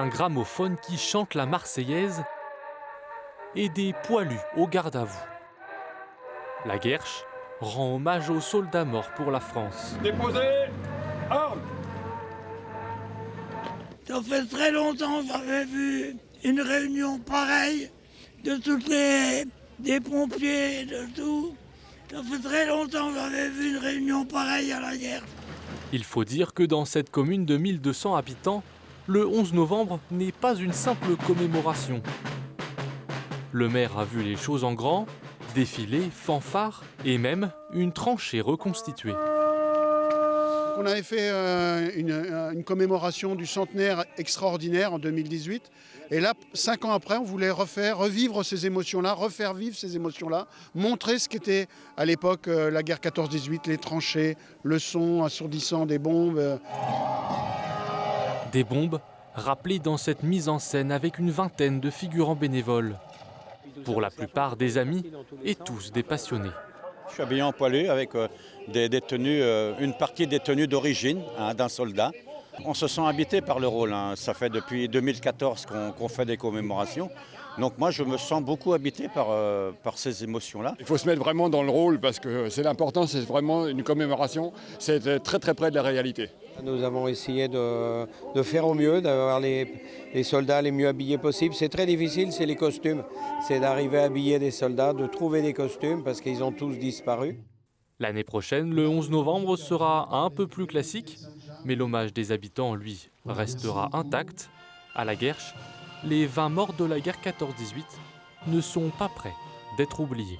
un gramophone qui chante la Marseillaise et des poilus au garde à vous. La Guerche rend hommage aux soldats morts pour la France. Déposez armes. Ça fait très longtemps que j'avais vu une réunion pareille de toutes des pompiers, de tout. Ça fait très longtemps que j'avais vu une réunion pareille à la guerre. Il faut dire que dans cette commune de 1200 habitants, le 11 novembre n'est pas une simple commémoration. Le maire a vu les choses en grand, défilés, fanfares et même une tranchée reconstituée. On avait fait une commémoration du centenaire extraordinaire en 2018. Et là, 5 ans après, on voulait revivre ces émotions-là, refaire vivre ces émotions-là, montrer ce qu'était à l'époque la guerre 14-18, les tranchées, le son assourdissant des bombes. Des bombes rappelées dans cette mise en scène avec une vingtaine de figurants bénévoles. Pour la plupart des amis et tous des passionnés. Je suis habillé en poilu avec des tenues, une partie des tenues d'origine d'un soldat. On se sent habité par le rôle. Ça fait depuis 2014 qu'on fait des commémorations. Donc moi, je me sens beaucoup habité par ces émotions-là. Il faut se mettre vraiment dans le rôle parce que c'est l'important, c'est vraiment une commémoration. C'est très très près de la réalité. Nous avons essayé de faire au mieux, d'avoir les soldats les mieux habillés possible. C'est très difficile, c'est les costumes. C'est d'arriver à habiller des soldats, de trouver des costumes parce qu'ils ont tous disparu. L'année prochaine, le 11 novembre sera un peu plus classique, mais l'hommage des habitants, lui, restera intact. À la Guerche, les 20 morts de la guerre 14-18 ne sont pas prêts d'être oubliés.